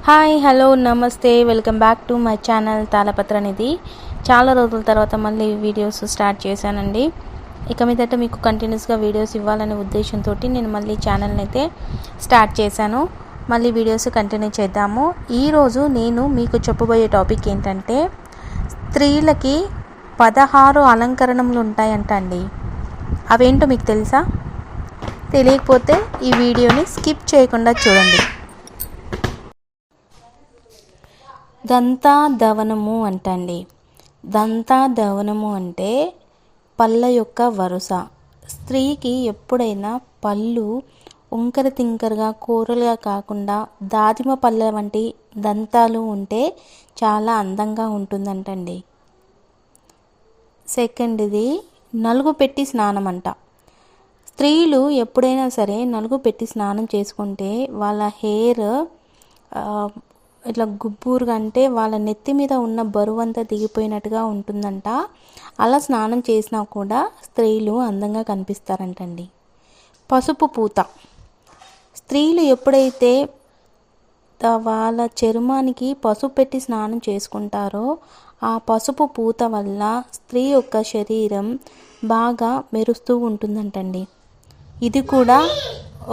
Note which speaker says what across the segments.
Speaker 1: Hi hello నమస్తే welcome back to my channel Talapatra Nidhi. చాలా రోజుల తర్వాత మళ్ళీ వీడియోస్ స్టార్ట్ చేశానండి. ఇక మీదట మీకు కంటిన్యూస్గా వీడియోస్ ఇవ్వాలనే ఉద్దేశంతో నేను మళ్ళీ ఛానల్ని అయితే స్టార్ట్ చేశాను. మళ్ళీ వీడియోస్ కంటిన్యూ చేద్దాము. ఈరోజు నేను మీకు చెప్పబోయే టాపిక్ ఏంటంటే, స్త్రీలకి 16 అలంకరణలు ఉంటాయంట అండి. అవేంటో మీకు తెలుసా? తెలియకపోతే ఈ వీడియోని స్కిప్ చేయకుండా చూడండి. దంతాదవనము అంటండి. దంతాదవనము అంటే పళ్ళ యొక్క వరుస. స్త్రీకి ఎప్పుడైనా పళ్ళు వంకర తింకరగా కూరలుగా కాకుండా దాదిమ పళ్ళ వంటి దంతాలు ఉంటే చాలా అందంగా ఉంటుందంటండి. సెకండ్ది నలుగు పెట్టి స్నానం అంట. స్త్రీలు ఎప్పుడైనా సరే నలుగు పెట్టి స్నానం చేసుకుంటే వాళ్ళ హెయిర్ ఇట్లా గుబ్బూరుగా, అంటే వాళ్ళ నెత్తి మీద ఉన్న బరువంతా దిగిపోయినట్టుగా ఉంటుందంట. అలా స్నానం చేసినా కూడా స్త్రీలు అందంగా కనిపిస్తారంటండి. పసుపు పూత. స్త్రీలు ఎప్పుడైతే వాళ్ళ చర్మానికి పసుపు పెట్టి స్నానం చేసుకుంటారో ఆ పసుపు పూత వల్ల స్త్రీ యొక్క శరీరం బాగా మెరుస్తూ ఉంటుందంటండి. ఇది కూడా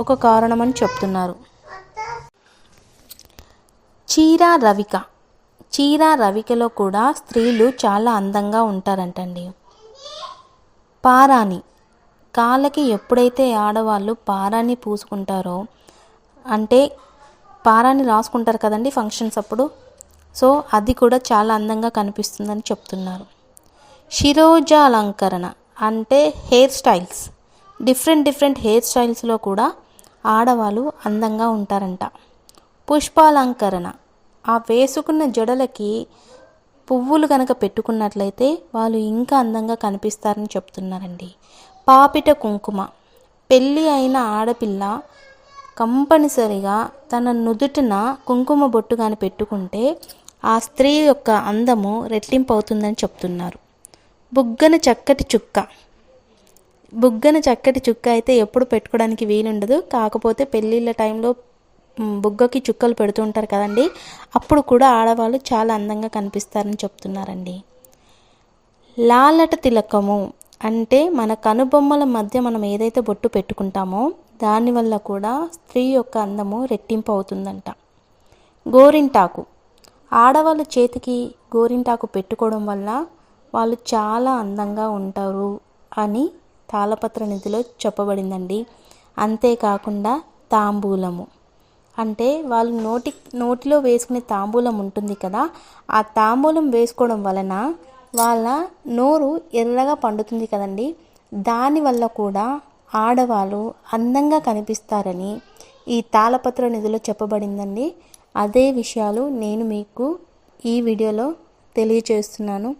Speaker 1: ఒక కారణమని చెప్తున్నారు. చీర రవిక. చీర రవికలో కూడా స్త్రీలు చాలా అందంగా ఉంటారంటండి. పారాణి. కాళ్ళకి ఎప్పుడైతే ఆడవాళ్ళు పారాణి పూసుకుంటారో, అంటే పారాణి రాసుకుంటారు కదండి ఫంక్షన్స్ అప్పుడు, సో అది కూడా చాలా అందంగా కనిపిస్తుందని చెప్తున్నారు. శిరోజాలంకరణ అంటే హెయిర్ స్టైల్స్. డిఫరెంట్ హెయిర్ స్టైల్స్లో కూడా ఆడవాళ్ళు అందంగా ఉంటారంట. పుష్పాలంకరణ. ఆ వేసుకున్న జడలకి పువ్వులు కనుక పెట్టుకున్నట్లయితే వాళ్ళు ఇంకా అందంగా కనిపిస్తారని చెప్తున్నారండి. పాపిట కుంకుమ. పెళ్ళి అయిన ఆడపిల్ల కంపల్సరిగా తన నుదుటిన కుంకుమ బొట్టు కానీ పెట్టుకుంటే ఆ స్త్రీ యొక్క అందము రెట్టింపు అవుతుందని చెప్తున్నారు. బుగ్గన చక్కటి చుక్క. బుగ్గన చక్కటి చుక్క అయితే ఎప్పుడు పెట్టుకోవడానికి వీలుండదు. కాకపోతే పెళ్ళిళ్ళ టైంలో బుగ్గకి చుక్కలు పెడుతూ ఉంటారు కదండి, అప్పుడు కూడా ఆడవాళ్ళు చాలా అందంగా కనిపిస్తారని చెప్తున్నారండి. లాలట తిలకము అంటే మన కనుబొమ్మల మధ్య మనం ఏదైతే బొట్టు పెట్టుకుంటామో దానివల్ల కూడా స్త్రీ యొక్క అందము రెట్టింపు అవుతుందంట. గోరింటాకు. ఆడవాళ్ళ చేతికి గోరింటాకు పెట్టుకోవడం వల్ల వాళ్ళు చాలా అందంగా ఉంటారు అని తాళపత్ర నిధిలో చెప్పబడిందండి. అంతేకాకుండా తాంబూలము అంటే వాళ్ళు నోటిలో వేసుకునే తాంబూలం ఉంటుంది కదా, ఆ తాంబూలం వేసుకోవడం వలన వాళ్ళ నోరు ఎర్రగా పండుతుంది కదండి, దానివల్ల కూడా ఆడవాళ్ళు అందంగా కనిపిస్తారని ఈ తాళపత్ర నిధిలో చెప్పబడిందండి. అదే విషయాలు నేను మీకు ఈ వీడియోలో తెలియచేస్తున్నాను.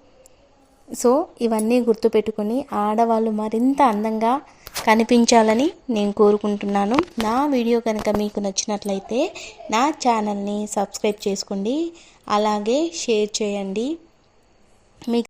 Speaker 1: సో ఇవన్నీ గుర్తుపెట్టుకొని ఆడవాళ్ళు మరింత అందంగా కనిపించాలని నేను కోరుకుంటున్నాను. నా వీడియో కనుక మీకు నచ్చినట్లయితే నా ఛానల్ని సబ్స్క్రైబ్ చేసుకోండి, అలాగే షేర్ చేయండి. మీకు